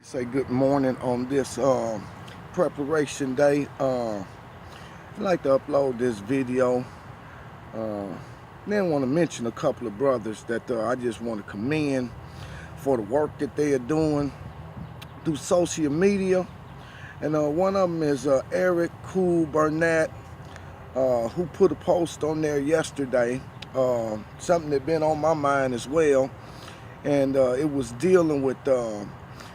Say good morning on this preparation day. I'd like to upload this video. Uh, then want to mention a couple of brothers that I just want to commend for the work that they are doing through social media. And one of them is Eric Cool Burnett, who put a post on there yesterday. Something that been on my mind as well. And it was dealing with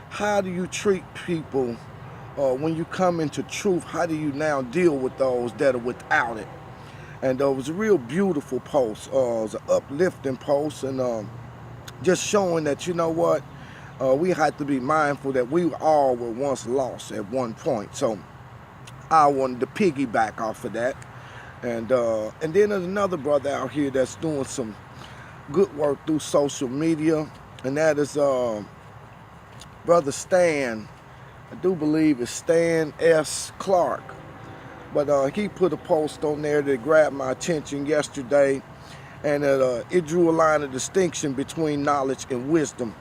how do you treat people when you come into truth? How do you now deal with those that are without it? And it was a real beautiful post. It was an uplifting post, and just showing that, you know what, we have to be mindful that we all were once lost at one point. So I wanted to piggyback off of that. And then there's another brother out here that's doing some good work through social media, and that is Brother Stan. I do believe it's Stan S. Clark. But he put a post on there that grabbed my attention yesterday, and it drew a line of distinction between knowledge and wisdom,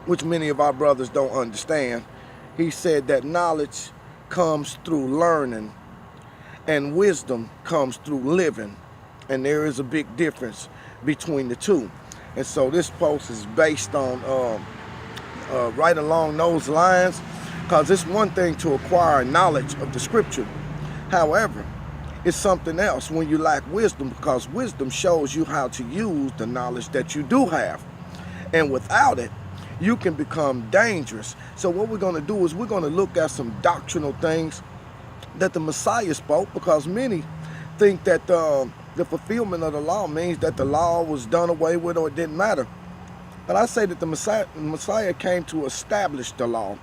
which many of our brothers don't understand. He said that knowledge comes through learning and wisdom comes through living, and there is a big difference between the two. And so this post is based on right along those lines, because it's one thing to acquire knowledge of the scripture. However, it's something else when you lack wisdom, because wisdom shows you how to use the knowledge that you do have. And without it, you can become dangerous. So what we're going to do is we're going to look at some doctrinal things that the Messiah spoke, because many think that the fulfillment of the law means that the law was done away with or it didn't matter. But I say that the Messiah came to establish the law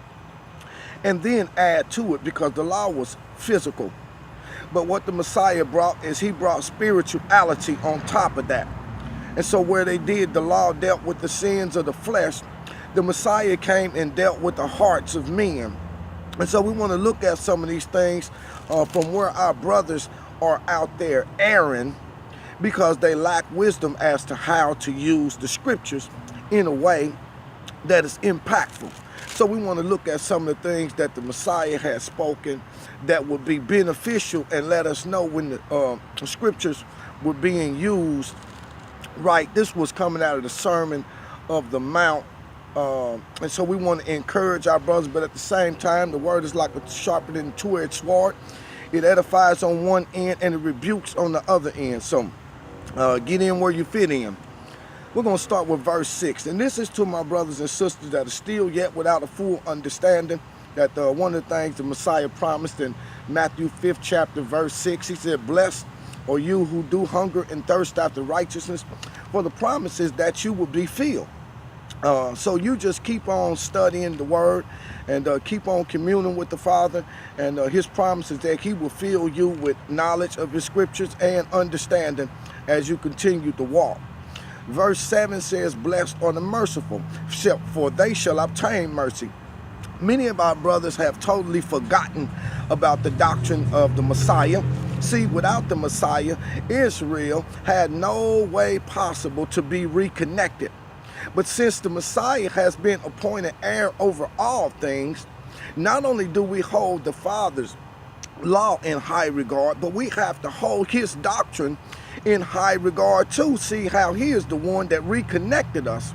and then add to it, because the law was physical. But what the Messiah brought is he brought spirituality on top of that. And so where they did, the law dealt with the sins of the flesh, the Messiah came and dealt with the hearts of men. And so we want to look at some of these things from where our brothers are out there erring, because they lack wisdom as to how to use the scriptures in a way that is impactful. So we want to look at some of the things that the Messiah has spoken that would be beneficial and let us know when the scriptures were being used right. This was coming out of the Sermon of the Mount. And so we want to encourage our brothers, but at the same time, the word is like a sharper than a two-edged sword. It edifies on one end and it rebukes on the other end. So get in where you fit in. We're going to start with verse 6. And this is to my brothers and sisters that are still yet without a full understanding, that one of the things the Messiah promised in Matthew 5th chapter, verse 6, he said, "Blessed are you who do hunger and thirst after righteousness, for the promise is that you will be filled." So you just keep on studying the word and keep on communing with the Father, and his promise is that he will fill you with knowledge of his scriptures and understanding as you continue to walk. Verse 7 says, "Blessed are the merciful, for they shall obtain mercy." Many of our brothers have totally forgotten about the doctrine of the Messiah. See, without the Messiah, Israel had no way possible to be reconnected. But since the Messiah has been appointed heir over all things, not only do we hold the Father's law in high regard, but we have to hold his doctrine in high regard too. See how he is the one that reconnected us.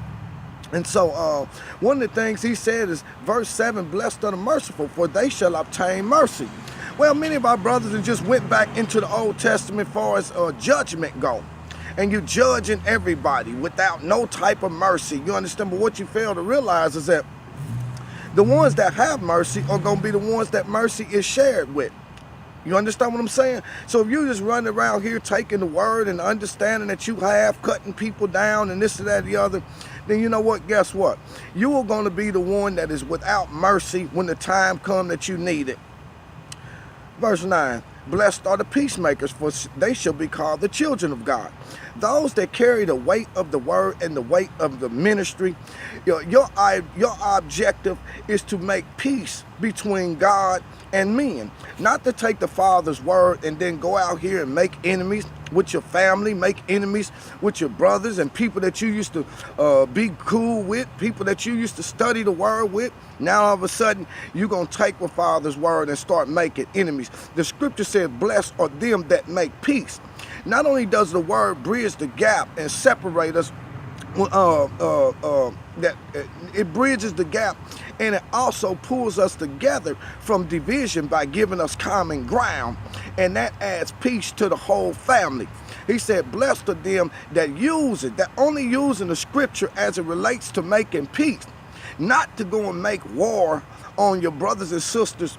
And so one of the things he said is verse 7, "Blessed are the merciful, for they shall obtain mercy." Well, many of our brothers have just went back into the Old Testament as far as judgment go. And you're judging everybody without no type of mercy. You understand? But what you fail to realize is that the ones that have mercy are going to be the ones that mercy is shared with. You understand what I'm saying? So if you just running around here taking the word and understanding that you have, cutting people down and this and that and the other, then you know what? Guess what? You are going to be the one that is without mercy when the time comes that you need it. Verse 9, "Blessed are the peacemakers, for they shall be called the children of God." Those that carry the weight of the word and the weight of the ministry, your objective is to make peace between God and men. Not to take the Father's word and then go out here and make enemies, with your family, make enemies with your brothers and people that you used to be cool with, people that you used to study the word with. Now all of a sudden, you're going to take the Father's word and start making enemies. The scripture says, blessed are them that make peace. Not only does the word bridge the gap and separate us, that it bridges the gap, and it also pulls us together from division by giving us common ground, and that adds peace to the whole family. He said, blessed are them that use it, that only using the scripture as it relates to making peace, not to go and make war on your brothers and sisters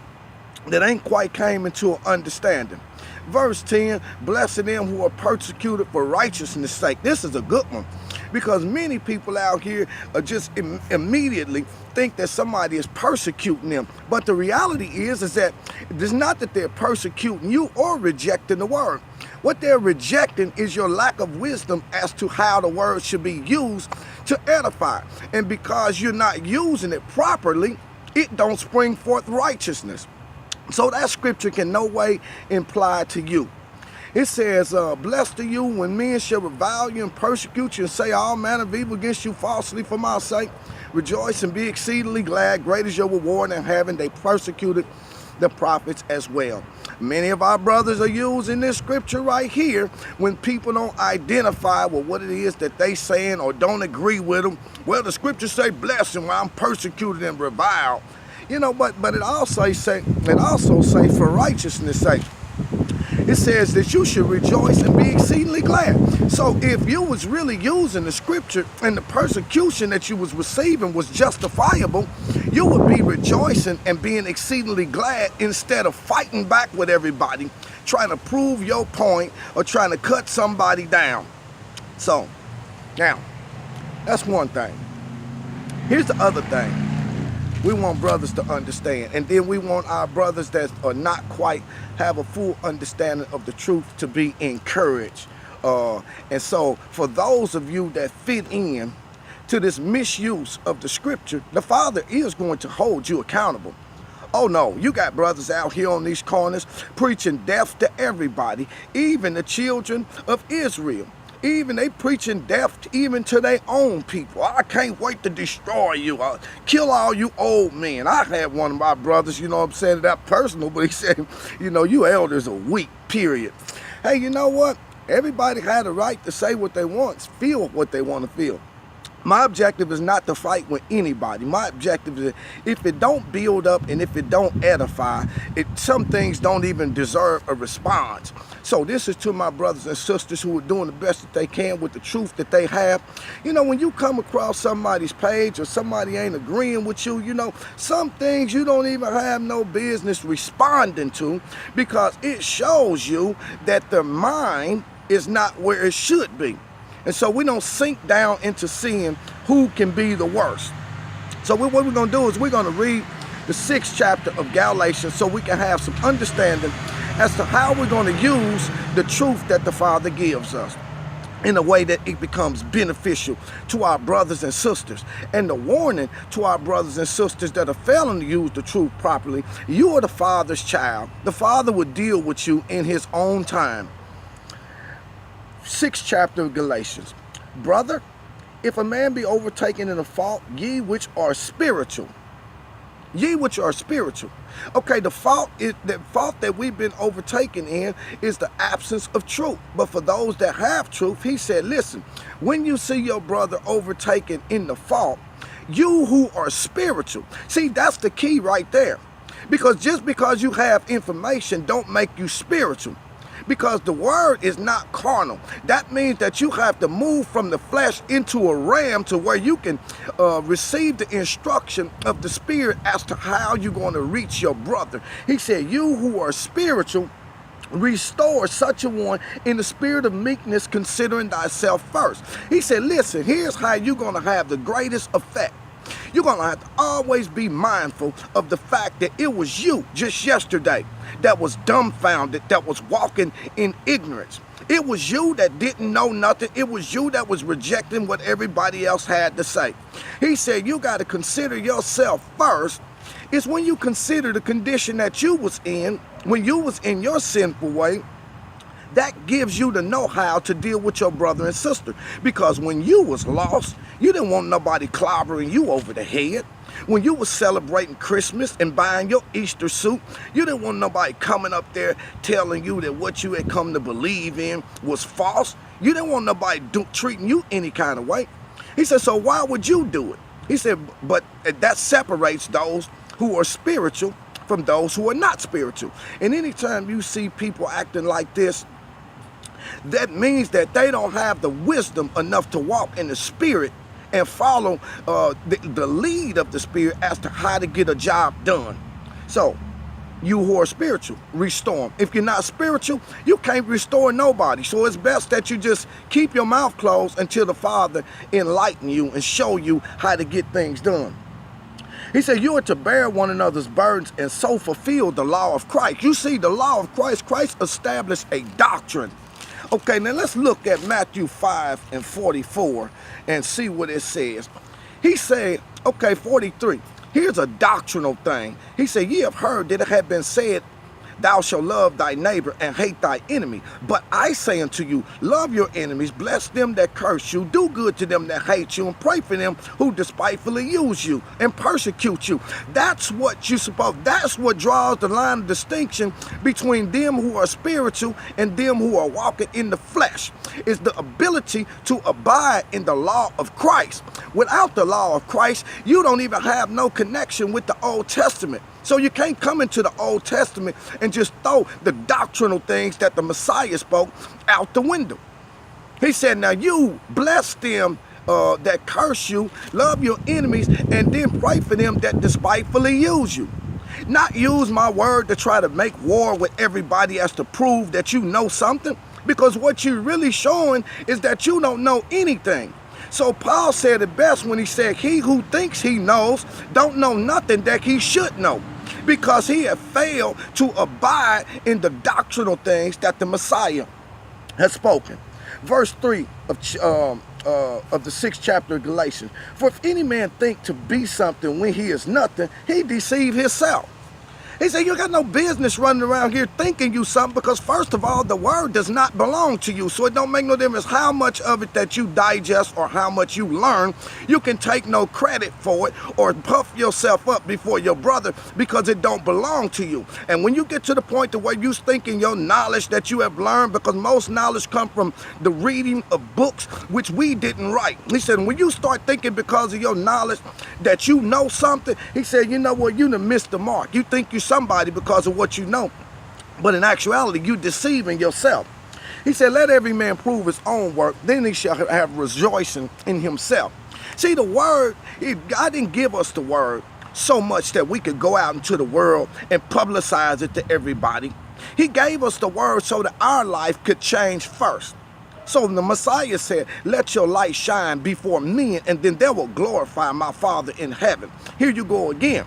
that ain't quite came into an understanding. Verse 10, blessed them who are persecuted for righteousness' sake. This is a good one, because many people out here are just immediately think that somebody is persecuting them. But the reality is that it's not that they're persecuting you or rejecting the word. What they're rejecting is your lack of wisdom as to how the word should be used to edify. And because you're not using it properly, it don't spring forth righteousness. So that scripture can no way imply to you. It says, blessed are you when men shall revile you and persecute you and say all manner of evil against you falsely for my sake. Rejoice and be exceedingly glad. Great is your reward in heaven. They persecuted the prophets as well. Many of our brothers are using this scripture right here when people don't identify with what it is that they saying or don't agree with them. Well, the scriptures say bless them while I'm persecuted and reviled. You know, but it also say for righteousness' sake. It says that you should rejoice and be exceedingly glad. So if you was really using the scripture and the persecution that you was receiving was justifiable, you would be rejoicing and being exceedingly glad instead of fighting back with everybody, trying to prove your point or trying to cut somebody down. So, now, that's one thing. Here's the other thing. We want brothers to understand, and then we want our brothers that are not quite have a full understanding of the truth to be encouraged. And so for those of you that fit in to this misuse of the scripture, the Father is going to hold you accountable. Oh no, you got brothers out here on these corners preaching death to everybody, even the children of Israel. Even they preaching death even to their own people. I can't wait to destroy you. I'll kill all you old men. I had one of my brothers, you know what I'm saying, that personal, but he said, you know, you elders are weak, period. Hey, you know what? Everybody had a right to say what they want, feel what they want to feel. My objective is not to fight with anybody. My objective is if it don't build up and if it don't edify, some things don't even deserve a response. So this is to my brothers and sisters who are doing the best that they can with the truth that they have. You know, when you come across somebody's page or somebody ain't agreeing with you, you know, some things you don't even have no business responding to, because it shows you that their mind is not where it should be. And so we don't sink down into seeing who can be the worst. So what we're going to do is we're going to read the 6th chapter of Galatians so we can have some understanding as to how we're going to use the truth that the Father gives us in a way that it becomes beneficial to our brothers and sisters. And the warning to our brothers and sisters that are failing to use the truth properly: you are the Father's child. The Father will deal with you in his own time. 6th chapter of Galatians. Brother, if a man be overtaken in a fault, ye which are spiritual. Ye which are spiritual. Okay, the fault that we've been overtaken in is the absence of truth. But for those that have truth, he said, listen, when you see your brother overtaken in the fault, you who are spiritual. See, that's the key right there. Because just because you have information don't make you spiritual. Because the word is not carnal. That means that you have to move from the flesh into a realm to where you can receive the instruction of the Spirit as to how you're going to reach your brother. He said, you who are spiritual, restore such a one in the spirit of meekness, considering thyself first. He said, listen, here's how you're going to have the greatest effect. You're going to have to always be mindful of the fact that it was you just yesterday that was dumbfounded, that was walking in ignorance. It was you that didn't know nothing. It was you that was rejecting what everybody else had to say. He said you got to consider yourself first. It's when you consider the condition that you was in, when you was in your sinful way, That gives you the know-how to deal with your brother and sister. Because when you was lost, you didn't want nobody clobbering you over the head. When you was celebrating Christmas and buying your Easter suit, you didn't want nobody coming up there telling you that what you had come to believe in was false. You didn't want nobody treating you any kind of way. He said, so why would you do it? He said, but that separates those who are spiritual from those who are not spiritual. And anytime you see people acting like this, that means that they don't have the wisdom enough to walk in the spirit and follow the lead of the spirit as to how to get a job done. So, you who are spiritual, restore them. If you're not spiritual, you can't restore nobody. So it's best that you just keep your mouth closed until the Father enlighten you and show you how to get things done. He said, you are to bear one another's burdens and so fulfill the law of Christ. You see, the law of Christ, Christ established a doctrine. Okay, now let's look at Matthew 5:44 and see what it says. He said, okay, 43. Here's a doctrinal thing. He said, ye have heard that it had been said, thou shalt love thy neighbor and hate thy enemy. But I say unto you, love your enemies, bless them that curse you, do good to them that hate you, and pray for them who despitefully use you and persecute you. That's what you supposed. That's what draws the line of distinction between them who are spiritual and them who are walking in the flesh. Is the ability to abide in the law of Christ. Without the law of Christ, you don't even have no connection with the Old Testament. So you can't come into the Old Testament and just throw the doctrinal things that the Messiah spoke out the window. He said, now you bless them that curse you, love your enemies, and then pray for them that despitefully use you. Not use my word to try to make war with everybody as to prove that you know something, because what you're really showing is that you don't know anything. So Paul said it best when he said, he who thinks he knows don't know nothing that he should know, because he had failed to abide in the doctrinal things that the Messiah has spoken. Verse 3 of the 6th chapter of Galatians. For if any man think to be something when he is nothing, he deceive himself. He said, you got no business running around here thinking you something, because first of all, the word does not belong to you. So it don't make no difference how much of it that you digest or how much you learn. You can take no credit for it or puff yourself up before your brother, because it don't belong to you. And when you get to the point to where you thinking your knowledge that you have learned, because most knowledge come from the reading of books, which we didn't write. He said, when you start thinking because of your knowledge that you know something, he said, you know what, you done missed the mark. You think you somebody because of what you know, but in actuality you deceiving yourself. He said, let every man prove his own work, then he shall have rejoicing in himself. See, the word, God didn't give us the word so much that we could go out into the world and publicize it to everybody. He gave us the word so that our life could change first. So the Messiah said, let your light shine before men, and then they will glorify my Father in heaven. Here you go again.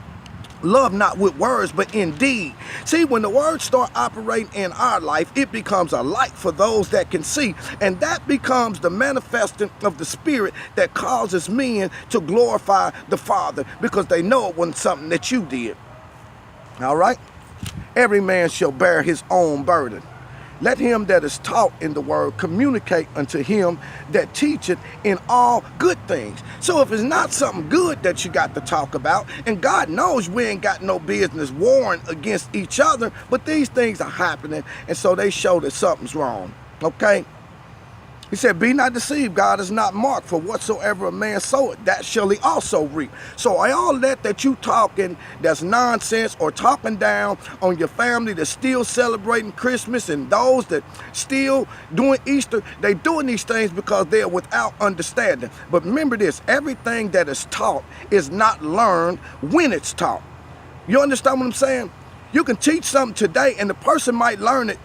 Love not with words, but in deed. See, when the words start operating in our life, it becomes a light for those that can see. And that becomes the manifesting of the Spirit that causes men to glorify the Father, because they know it wasn't something that you did. All right? Every man shall bear his own burden. Let him that is taught in the word communicate unto him that teacheth in all good things. So if it's not something good that you got to talk about, and God knows we ain't got no business warring against each other, but these things are happening, and so they show that something's wrong. Okay? He said, be not deceived, God is not marked, for whatsoever a man soweth, that shall he also reap. So all that you talking that's nonsense, or talking down on your family that's still celebrating Christmas, and those that still doing Easter, they doing these things because they're without understanding. But remember this, everything that is taught is not learned when it's taught. You understand what I'm saying? You can teach something today, and the person might learn it,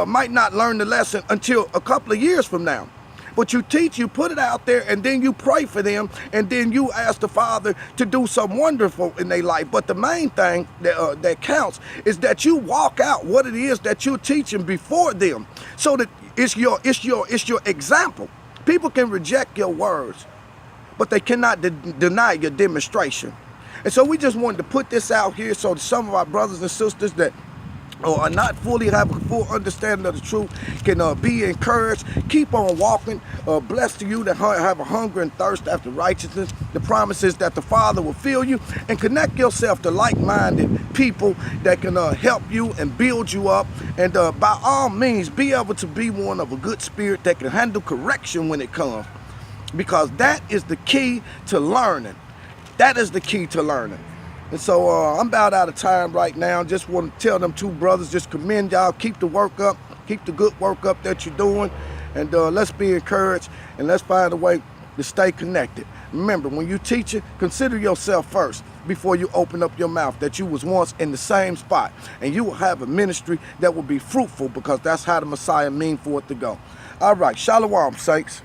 might not learn the lesson until a couple of years from now. But you teach, you put it out there, and then you pray for them, and then you ask the Father to do something wonderful in their life. But the main thing that counts is that you walk out what it is that you're teaching before them, so that it's your example. People can reject your words, but they cannot deny your demonstration. And so we just wanted to put this out here so that some of our brothers and sisters that or are not fully have a full understanding of the truth can be encouraged. Keep on walking. Blessed to you that have a hunger and thirst after righteousness. The promise is that the Father will fill you, and connect yourself to like-minded people that can help you and build you up. And by all means, be able to be one of a good spirit that can handle correction when it comes, because that is the key to learning. That is the key to learning. And so I'm about out of time right now. Just want to tell them two brothers, just commend y'all. Keep the work up. Keep the good work up that you're doing. And let's be encouraged, and let's find a way to stay connected. Remember, when you teach it, consider yourself first before you open up your mouth, that you was once in the same spot. And you will have a ministry that will be fruitful, because that's how the Messiah mean for it to go. All right, shalom, saints.